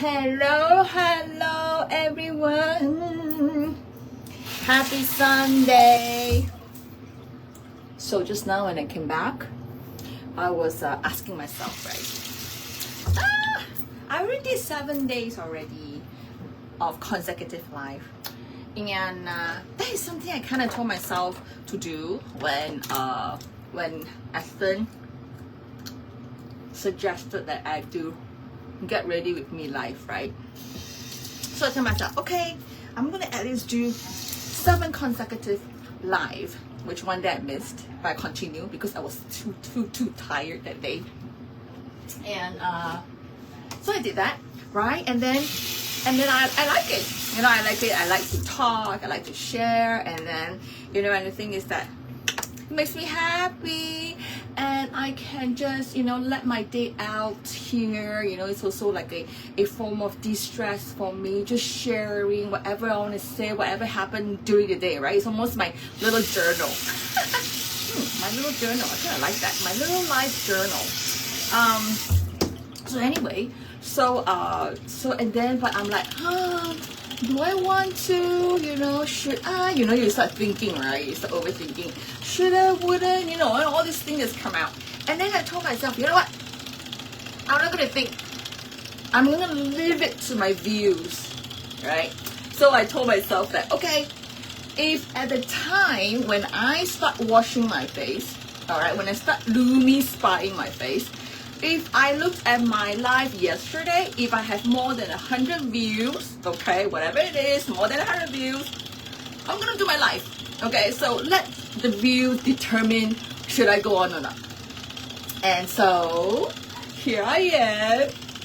Hello everyone. Happy Sunday. So just now when I came back, I was asking myself, right? I already did 7 days already of consecutive life. And that is something I kind of told myself to do when Aston suggested that I do get ready with me life, right? So I told myself, okay, I'm gonna at least do 7 consecutive live, which one day I missed, but I continued because I was too tired that day. And so I did that, right? And then I like it. You know, I like it. I like to talk. I like to share. And then, you know, and the thing is that it makes me happy, and I can just, you know, let my day out here. You know, it's also like a form of de-stress for me, just sharing whatever I want to say, whatever happened during the day, right? It's almost my little journal. My little journal. I kind of like that. My little life journal. So anyway, and then, but I'm like, do I want to, you know, should I, you know, you start thinking, right? You start overthinking, should I, wouldn't, you know, and all these things just come out. And then I told myself, you know what, I'm not going to think, I'm going to leave it to my views, right? So I told myself that, okay, if at the time when I start washing my face, all right, when I start Lumi spying my face, if I looked at my live yesterday, if I have more than 100 views, okay, whatever it is, more than 100 views, I'm gonna do my live. Okay, so let the views determine should I go on or not. And so here I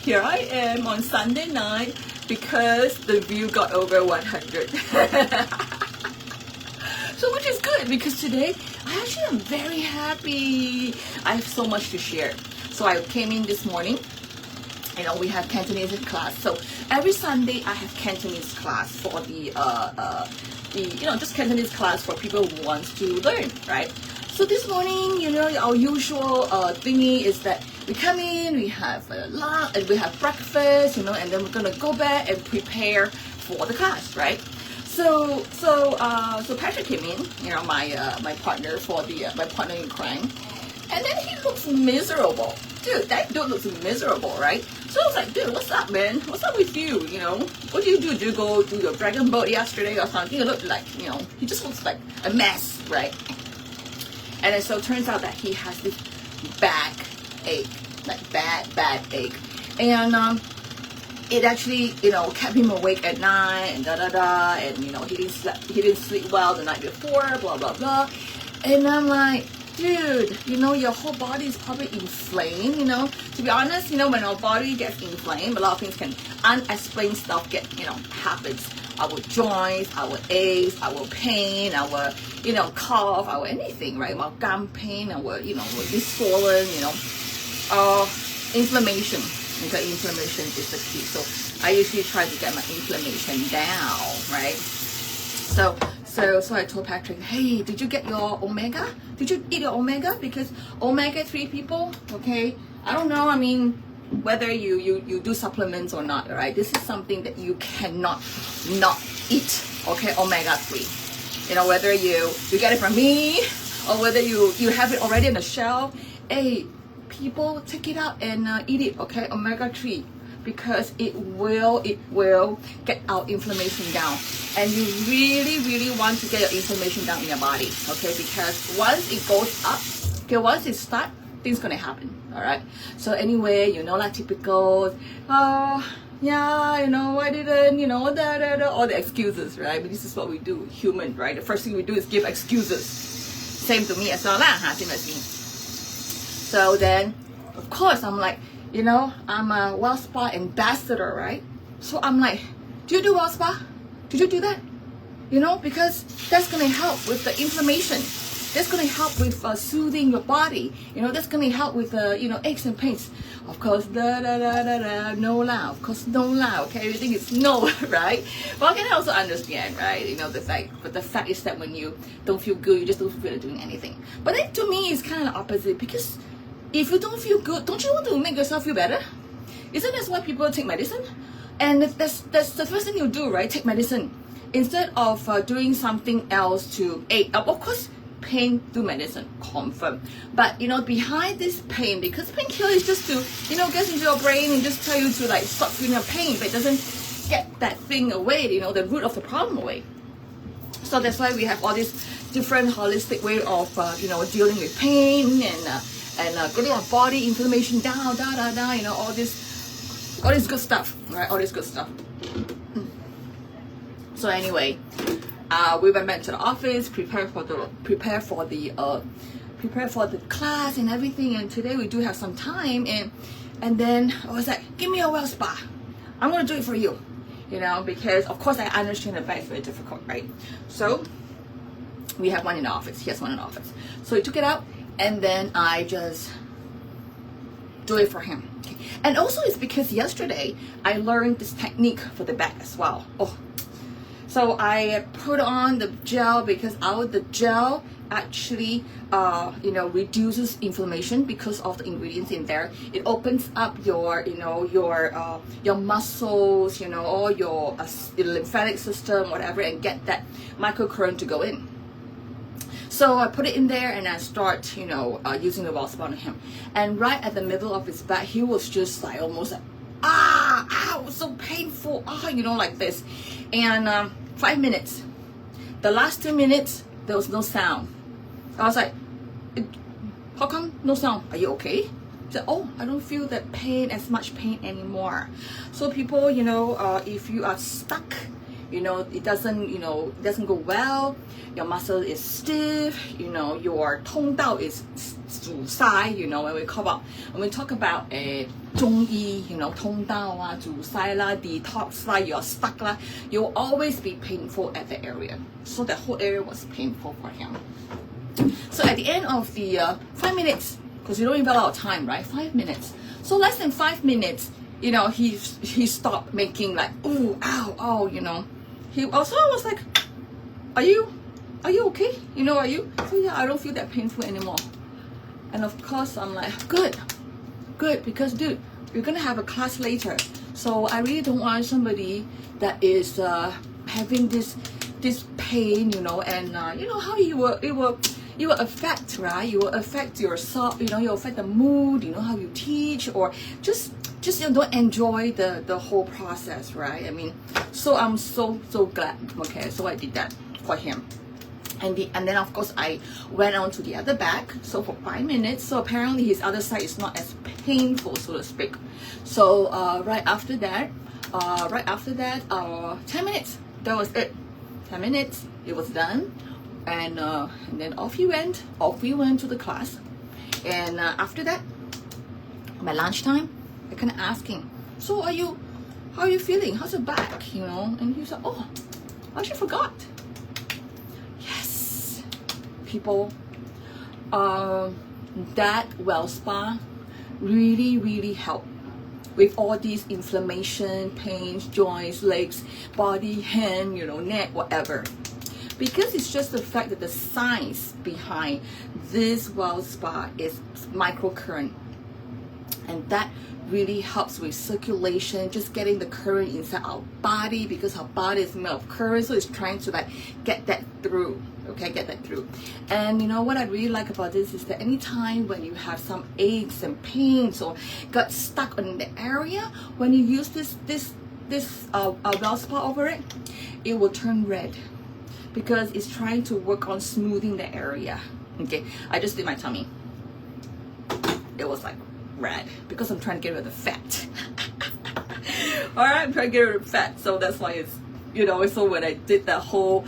am on Sunday night because the view got over 100. So which is good because today I actually am very happy. I have so much to share. So I came in this morning, you know, we have Cantonese class. So every Sunday I have Cantonese class for the you know, just Cantonese class for people who want to learn, right? So this morning, you know, our usual thingy is that we come in, we have lunch, and we have breakfast, you know, and then we're gonna go back and prepare for the class, right? So Patrick came in, you know, my partner for the my partner in crime. And then he looks miserable. Dude, that dude looks miserable, right? So I was like, dude, what's up, man? What's up with you? You know, what do you do? Did you go do your dragon boat yesterday or something? It looked like, you know, he just looks like a mess, right? And then so it turns out that he has this back ache, like bad ache. And it actually, you know, kept him awake at night and and you know, he didn't sleep well the night before, blah blah blah. And I'm like, dude, you know, your whole body is probably inflamed, you know. To be honest, you know, when our body gets inflamed, a lot of things can, unexplained stuff happens. Our joints, our aches, our pain, our, you know, cough, our anything, right? Our gum pain, our, you know, we're swollen, you know. Inflammation. Okay, inflammation is the key. So I usually try to get my inflammation down, right? So I told Patrick, hey, did you get your omega? Did you eat your omega? Because omega-3 people, okay, I don't know, I mean, whether you do supplements or not, right? This is something that you cannot not eat, okay, omega-3. You know, whether you get it from me or whether you have it already on the shelf, hey, people, take it out and eat it, okay, omega-3. Because it will get our inflammation down, and you really want to get your inflammation down in your body, okay? Because once it goes up, okay, once it starts, things gonna happen, all right? So anyway, you know, like typical, yeah, you know, I didn't, you know, all the excuses, right? But this is what we do, human, right? The first thing we do is give excuses. Same to me as well, same as me. So then, of course, I'm like, you know, I'm a WellSpa ambassador, right? So I'm like, do you do WellSpa? Did you do that? You know, because that's going to help with the inflammation. That's going to help with soothing your body. You know, that's going to help with, you know, aches and pains. Of course, no lah. Of course, no lah. Okay, everything is no, right? But I can also understand, right? You know, the fact. But the fact is that when you don't feel good, you just don't feel like doing anything. But then to me, it's kind of the opposite, because if you don't feel good, don't you want to make yourself feel better? Isn't that why people take medicine? And that's the first thing you do, right? Take medicine instead of doing something else to aid. Of course, pain through medicine, confirm. But behind this pain, because painkiller is just to get into your brain and just tell you to like stop feeling the pain, but it doesn't get that thing away, the root of the problem away. So that's why we have all these different holistic way of dealing with pain and getting our body inflammation down, all this good stuff, right? All this good stuff. So anyway, we went back to the office, prepare for the class and everything. And today we do have some time, and then I was like, give me a well spa. I'm gonna do it for you. Because of course I understand the back is very difficult, right? So we have one in the office. He has one in the office. So he took it out, and then I just do it for him. Okay. And also it's because yesterday I learned this technique for the back as well. So I put on the gel because the gel actually reduces inflammation because of the ingredients in there. It opens up your muscles, all your lymphatic system, whatever, and get that microcurrent to go in. So I put it in there and I start using the well spa on him, and right at the middle of his back he was just like almost like it was so painful, like this. And 5 minutes, the last 2 minutes there was no sound. I was like, how come no sound? Are you okay? He said, oh, I don't feel that pain, as much pain anymore. So people, if you are stuck, it doesn't go well, your muscle is stiff, your 通道 is 阻塞, when we talk about 中医, 通道啊, 阻塞啦, detox啦, you're stuck啦, you'll always be painful at the area. So the whole area was painful for him. So at the end of the 5 minutes, because we don't even have a lot of time, right? 5 minutes. So less than 5 minutes, he stopped making like, ooh, ow, He also was like, are you okay? Are you? So yeah, I don't feel that painful anymore. And of course, I'm like, good, because dude, we're gonna have a class later. So I really don't want somebody that is having this pain, and how it will affect, right? You will affect yourself, you'll affect the mood, how you teach, or just don't enjoy the whole process, right? I mean, so I'm so glad. Okay, so I did that for him. And then of course I went on to the other back, so for 5 minutes. So apparently his other side is not as painful, so to speak. So right after that 10 minutes, that was it. 10 minutes, it was done. And then off we went to the class. And after that, my lunchtime, I kind of asking, so how are you feeling? How's your back? And he said, oh, I actually forgot. Yes, people, that well spa really helped with all these inflammation, pains, joints, legs, body, hand, neck, whatever. Because it's just the fact that the science behind this well spa is microcurrent, and that really helps with circulation, just getting the current inside our body, because our body is made of current, so it's trying to like get that through. And what I really like about this is that anytime when you have some aches and pains or got stuck in the area, when you use this well spa over it, it will turn red, because it's trying to work on smoothing the area. Okay, I just did my tummy. It was like red because I'm trying to get rid of the fat. Alright, I'm trying to get rid of fat, so that's why it's so when I did that whole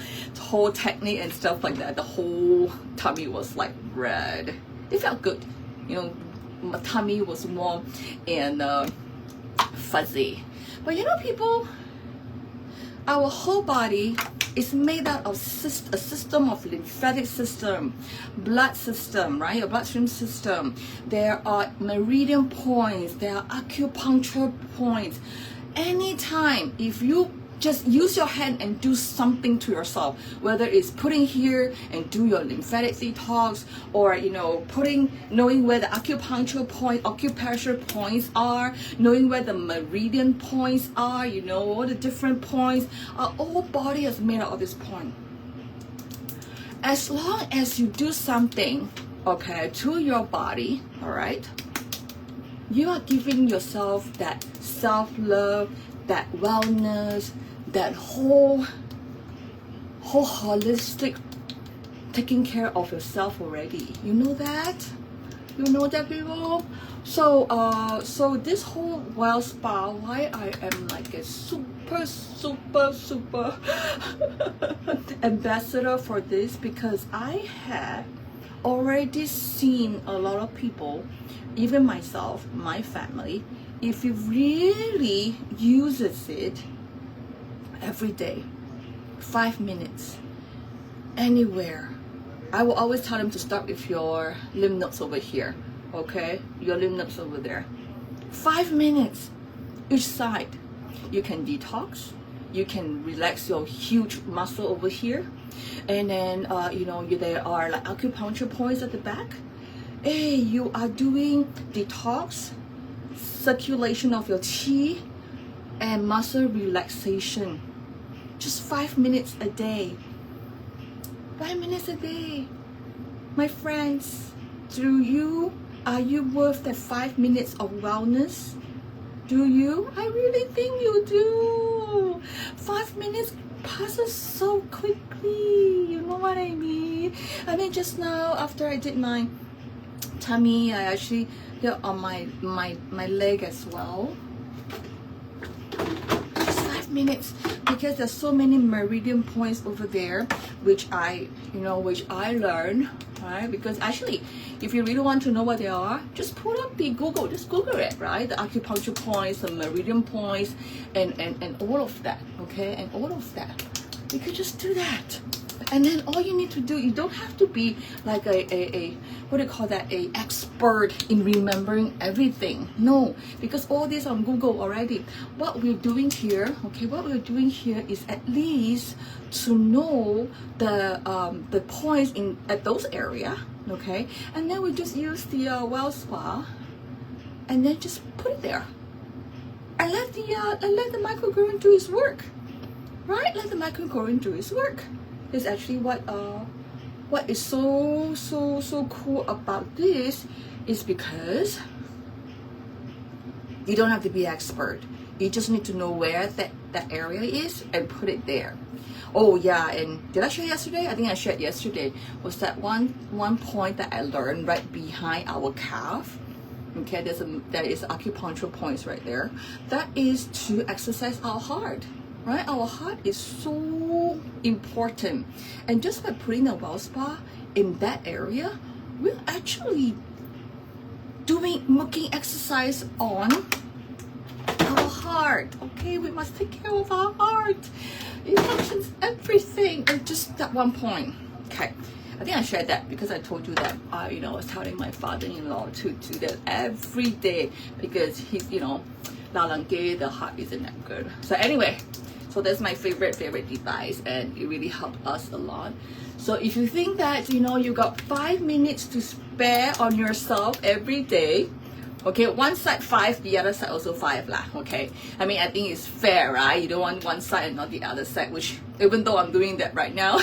technique and stuff like that, the whole tummy was like red. It felt good. My tummy was warm and fuzzy. But people, our whole body is made out of a system of lymphatic system, blood system, right? Your bloodstream system. There are meridian points, there are acupuncture points. Anytime if you just use your hand and do something to yourself, whether it's putting here and do your lymphatic detox, or knowing where the acupressure points are, knowing where the meridian points are, all the different points. Our whole body is made out of this point. As long as you do something, okay, to your body, all right, you are giving yourself that self-love, that wellness, that whole holistic taking care of yourself already. You know that? You know that, people? So this whole Well Spa, why I am like a super ambassador for this, because I have already seen a lot of people, even myself, my family, if you really uses it every day, 5 minutes, anywhere. I will always tell them to start with your lymph nodes over here, okay? Your lymph nodes over there. 5 minutes each side. You can detox, you can relax your huge muscle over here, and then there are like acupuncture points at the back. Hey, you are doing detox, circulation of your qi, and muscle relaxation. Just 5 minutes a day. 5 minutes a day. My friends, are you worth that 5 minutes of wellness? Do you? I really think you do. 5 minutes passes so quickly. You know what I mean? I mean, just now after I did my tummy, I actually did on my leg as well. Just 5 minutes, because there's so many meridian points over there, which I learned, right? Because actually, if you really want to know what they are, just put up the Google, just Google it, right? The acupuncture points, the meridian points, and all of that, okay? And all of that. You could just do that. And then all you need to do, you don't have to be like a what do you call that, a expert in remembering everything. No, because all this on Google already. What we're doing here, okay, is at least to know the points at those area, okay, and then we just use the Well Spa, and then just put it there, and let the microgradient do its work, right? Let the microgradient do its work. Is actually what is so cool about this is because you don't have to be an expert. You just need to know where that area is and put it there. Oh yeah, and did I share yesterday? I think I shared yesterday was that one point that I learned right behind our calf. Okay, there is acupuncture points right there. That is to exercise our heart. Right, our heart is so important, and just by putting a Well Spa in that area, we're actually making exercise on our heart. Okay, we must take care of our heart. It functions everything, and just that one point. Okay, I think I shared that because I told you that I was telling my father-in-law to do that every day, because he's the heart isn't that good. So anyway. So that's my favorite device, and it really helped us a lot. So if you think that you got 5 minutes to spare on yourself every day, okay, one side 5, the other side also 5 lah. Okay, I mean, I think it's fair, right? You don't want one side and not the other side, which even though I'm doing that right now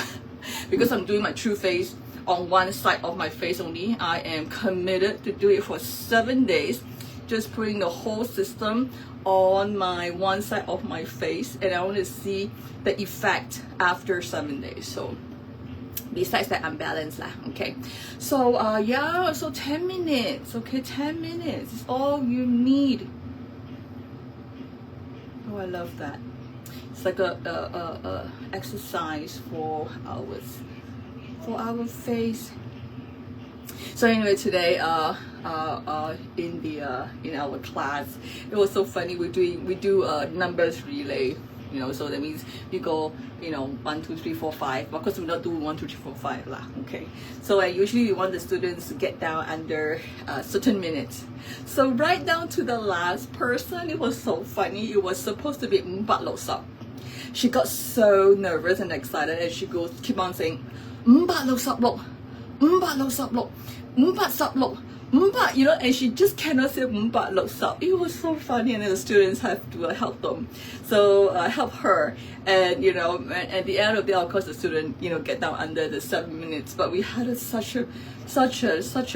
because I'm doing my true face on one side of my face only, I am committed to do it for 7 days, just putting the whole system on my one side of my face, and I want to see the effect after 7 days. So besides that, I'm balanced lah. Okay, so so 10 minutes. Okay, 10 minutes is all you need. Oh, I love that. It's like a exercise for our face. So anyway, today in our class, it was so funny. We do a numbers relay, so that means we go 1 2 3 4 5. Of course, we not do 1 2 3 4 5 lah. Okay, so usually we want the students to get down under certain minutes. So right down to the last person, it was so funny. It was supposed to be Mbat Losap. she got so nervous and excited, and she goes keep on saying 566 566 566 you know, and she just cannot say 566. It was so funny, and then the students have to help them, so help her, and you know, at the end of the day, of course, the student, you know, get down under the 7 minutes. But we had such a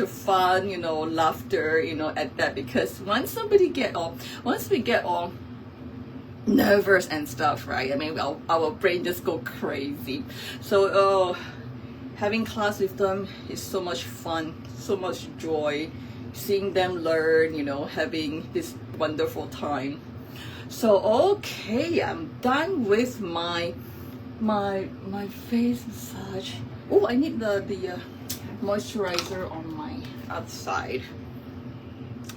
fun, you know, laughter, you know, at that, because once we get all nervous and stuff, right? I mean, our brain just go crazy. So having class with them is so much fun, so much joy, seeing them learn, you know, having this wonderful time. So okay, I'm done with my face massage. Oh, I need the moisturizer on my outside.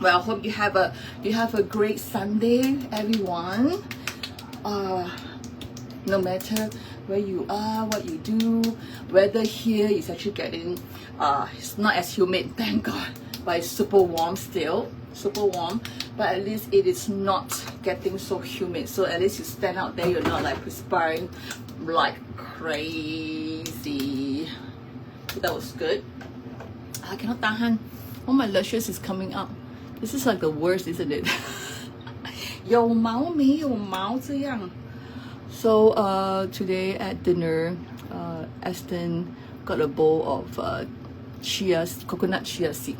Well, I hope you have a great Sunday, everyone. No matter where you are, what you do, weather here is actually getting it's not as humid, thank God, but it's super warm still, super warm. But at least it is not getting so humid, so at least you stand out there, you're not like perspiring like crazy. So that was good. I cannot tahan. All my lashes is coming up. This is like the worst, isn't it? 有毛没有毛这样. So today at dinner, Aston got a bowl of coconut chia seed,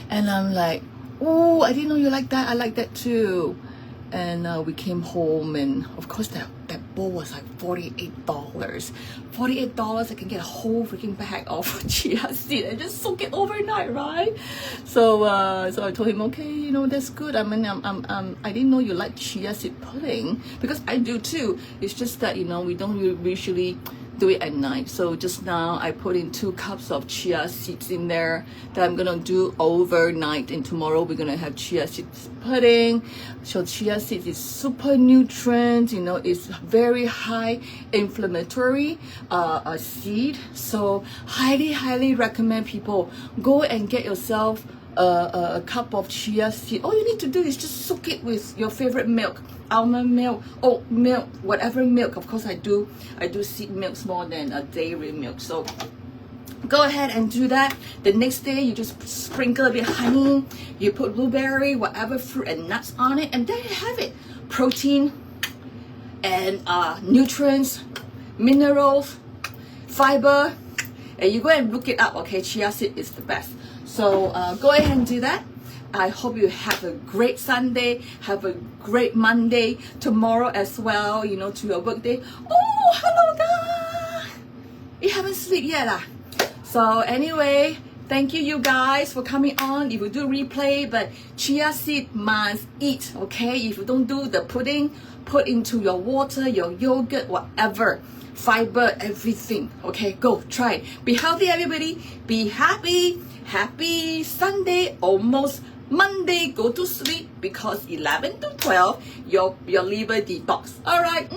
and I'm like, oh, I didn't know you like that. I like that too. And we came home, and of course that bowl was like $48. $48, I can get a whole freaking bag of chia seed and just soak it overnight, right? So so I told him, okay, you know, that's good. I mean, I didn't know you like chia seed pudding, because I do too. It's just that, you know, we don't usually do it at night. So just now I put in 2 cups of chia seeds in there that I'm gonna do overnight, and tomorrow we're gonna have chia seeds pudding. So chia seeds is super nutrient, you know, it's very high inflammatory seed. So highly recommend people go and get yourself a cup of chia seed. All you need to do is just soak it with your favorite milk, almond milk, oat milk, whatever milk. Of course, I do seed milks more than a dairy milk. So go ahead and do that. The next day, you just sprinkle a bit of honey, you put blueberry, whatever fruit and nuts on it, and there you have it. Protein and nutrients, minerals, fiber, and you go and look it up, okay? Chia seed is the best. So go ahead and do that. I hope you have a great Sunday, have a great Monday, tomorrow as well, you know, to your work day. Oh, hello guys! You haven't slept yet. So anyway, thank you guys for coming on. If you do replay, but chia seed must eat, okay? If you don't do the pudding, put into your water, your yogurt, whatever. Fiber, everything, okay? Go, try it. Be healthy, everybody. Be happy. Happy Sunday, almost Monday. Go to sleep, because 11 to 12, your liver detox. All right.